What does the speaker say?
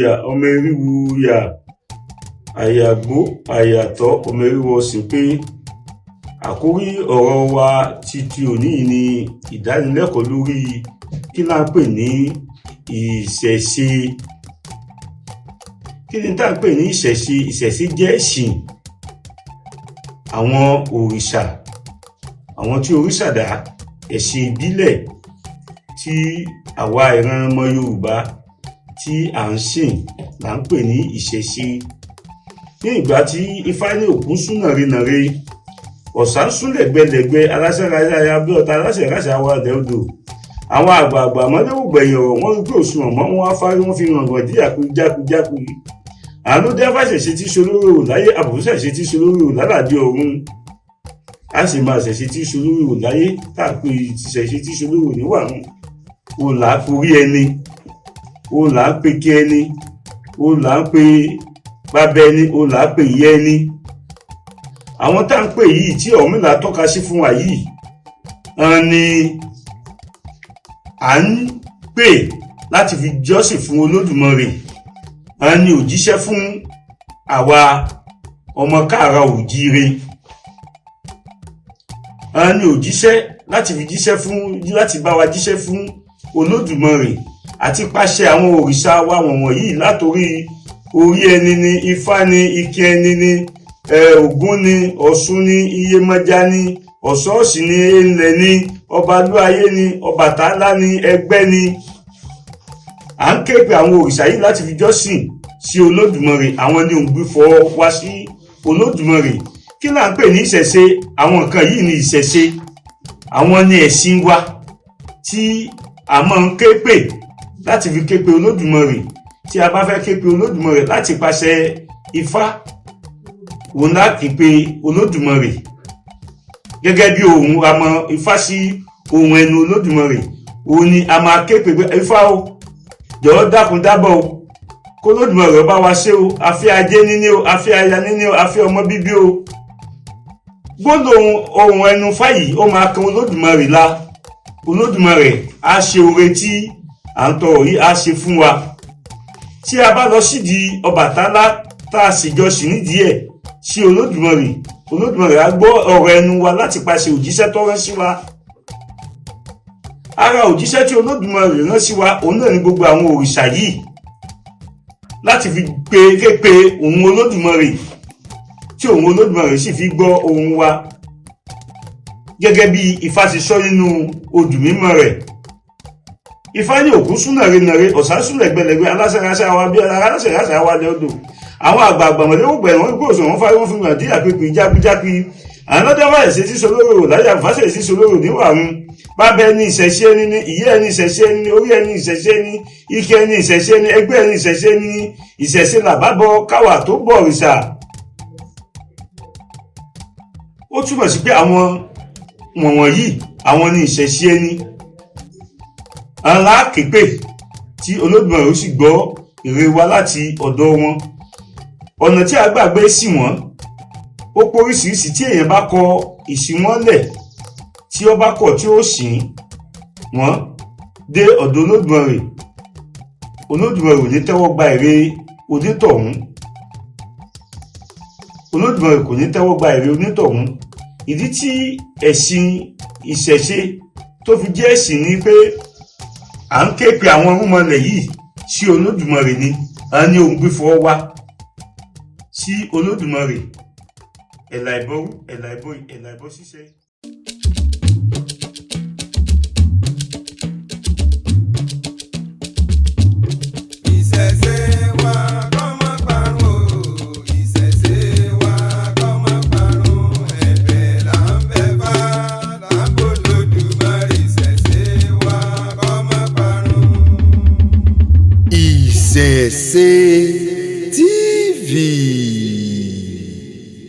ya ọmọ eriwo ya àyàgbó àyàtọ̀ ọmọ eriwo sì pé àkórí ọ̀rọ̀ wa títí òní ni ìdánilẹ́kọ̀ọ́ lórí kí la ń pè ní ìṣẹ̀ṣe. Kí ni tá ń pè ní ìṣẹ̀ṣe? Ìṣẹ̀ṣe jẹ́ ẹ̀sìn àwọn òrìṣà, àwọn tí òrìṣà dá, ẹ̀sìn ìbílẹ̀ tí àwa ìran ọmọ Yorùbá tí à ń sìn là ń pè ní ìṣẹ̀ṣe. Ní ìgbà tí Ifá ní òkun sún nàrenàre, ọ̀sán sún lẹ̀gbẹ̀lẹ̀gbẹ̀, aláṣẹ́ráyá bí ọ̀tá aláṣẹ̀ráṣà wà lẹ́odò. Àwọn àgbààgbà mọ́lẹ́wò gbẹ̀yìn ọ̀rọ̀ wọ́n rí pé òṣùwọ̀n mọ́ wọn afárí wọn fi ràn gàn díyà pé jákujáku. Àánú dẹ́fà ṣẹ̀ṣẹ̀ tí solóró láyé, àbùkù ṣẹ̀ṣẹ̀ tí solóró lálàdé ọ̀run. A sì máa ṣẹ̀ṣẹ̀ tí solóró láyé tàbí ṣẹ̀ṣẹ̀ tí solóró níwàrún. O là á forí ẹni, o là á pe kí ẹni, o là á pe bàbá ẹni, o là á pe ìyá ẹni. Àwọn tá ń pè yìí tí Ọ̀rúnmìlà tọ́ka sí fún wa yìí ni à ń pè láti fi jọ́sìn fún Olódùmarè. Ni òjíṣẹ́ fún àwa ọmọ káàárọ̀ oòjíire. Ni òjíṣẹ́ láti fi jíṣẹ́ fún, láti bá wa jíṣẹ́ fún Olódùmarè àti pàṣẹ àwọn òrìṣà wa wọ̀nyí látorí orí ẹni ni, Ifá ni, Ike ẹni ni, Ògún ni, Ọ̀ṣun ni, Iyemọja ni, Ọ̀ṣọ́ọ̀ṣì ni, Ẹnlẹ̀ ni, Ọbalúayé ni, Ọbàtálá ni, Ẹgbẹ́ ni. À ń ké pe àwọn òrìṣà yìí láti fi jọ́sìn sí Olódùmarè. Àwọn ni òǹgbífọ̀ wá sí Olódùmarè. Kí là ń pè ní ìṣẹ̀ṣe? Àwọn nǹkan yìí ni ìṣẹ̀ṣe. Àwọn ni ẹ̀sìn wa tí a máa ń ké pè láti fi ké pe Olódùmarè. Tí a bá fẹ́ ké pe Olódùmarè láti pàṣẹ Ifá, òun láti pe Olódùmarè. Gẹ́gẹ́ bí ohùn a mọ Ifá sí ohùn ẹnu Olódùmarè. Òun ni a máa ké pe Ifá o, jọ̀ọ́ dákun dábọ̀ o, kó Olódùmarè bá wa ṣe o, afẹ́ ajé níní o, afẹ́ aya níní o, afẹ́ ọmọ bíbí o. Gbólóhùn ohùn ẹnu Ifá yìí ó máa kan Olódùmarè la. Olódùmarè á ṣe oore tí à ń tọrọ yìí, á ṣe fún wa. Tí a bá lọ sídìí Ọbàtálá tá a sì jọ sí nídìí ẹ̀ sí Olódùmarè, Olódùmarè á gbọ́ ọ̀rọ̀ ẹnu wa láti pàṣẹ òjíṣẹ́ tó rán sí wa. Ara òjíṣẹ́ tí Olódùmarè rán sí wa òun náà ni gbogbo àwọn òrìṣà yìí, láti fi ké pe òun Olódùmarè, tí òun Olódùmarè sì fi gbọ́ ohùn wa. Gẹ́gẹ́ bí Ifá ti sọ nínú odù mímọ́ rẹ̀. Ifá ní òkun sún nàrenàre, ọ̀sán sún lẹ̀gbẹ̀lẹ̀gbẹ̀, aláṣẹ́ráṣá wa bí aláṣẹ̀ráṣá wà lẹ́odò. Àwọn àgbààgbà mọ̀lẹ́wò gbẹ̀yìn wọ́n gbé òṣùwọ̀n fárí wọn fi ràn díyà pé jákujáku. Àwọn dẹ́fà ṣẹ̀ṣẹ̀ tí solóró láyé, àbùkù ṣẹ̀ṣẹ̀ tí solóró níwàrún. Bàbá ẹni ìṣẹ̀ṣe ẹni ni, ìyá ẹni ìṣẹ̀ṣe ẹni ni, orí ẹni ìṣẹ̀ṣe ẹni, Ike ẹni ìṣẹ̀ṣe ẹni, ẹgbẹ́ ẹni ìṣẹ̀ṣe ẹni ni. Ìṣẹ̀ṣe làbábọ̀ káwà tó bọ̀ òrìṣà. Ó túmọ̀ sí pé àwọn wọ̀nyí àwọn ni ìṣẹ̀ṣe ẹni. Aláàképe tí Olódùmarè ó sì gbọ́ èrè wa láti ọ̀dọ̀ wọn. Ọ̀nà tí a gbàgbé sí wọn ó póríṣiríṣi. Tí èèyàn bá kọ ìsìn wọn lẹ̀, tí ó bá kọ̀ tí ó sìn wọ́n dé ọ̀dọ̀ Olódùmarè, Olódùmarè ò ní tẹ́wọ́ gba èrè onítọ̀hún. Olódùmarè kò ní tẹ́wọ́ gba èrè onítọ̀hún. Ìdí tí ẹ̀sìn ìṣẹ̀ṣe tó fi jẹ́ ẹ̀sìn ni pé à ń ké pe àwọn irúnmọlẹ̀ yìí sí Olódùmarè ni. A ní òǹgbífọ̀ wá sí Olódùmarè. Ẹ̀là ìbọrú, ẹ̀là ìbọyì, ẹ̀là ìbọ ṣíṣẹ́. Ìṣẹ̀ṣe wa kó má parun o, ìṣẹ̀ṣe wa kó má parun. Ẹ̀bẹ̀ là ń bẹ̀ Fá, là ń bọ̀ Olódùmarè. Ìṣẹ̀ṣe wa kó má parun. Ìṣẹ̀ṣe.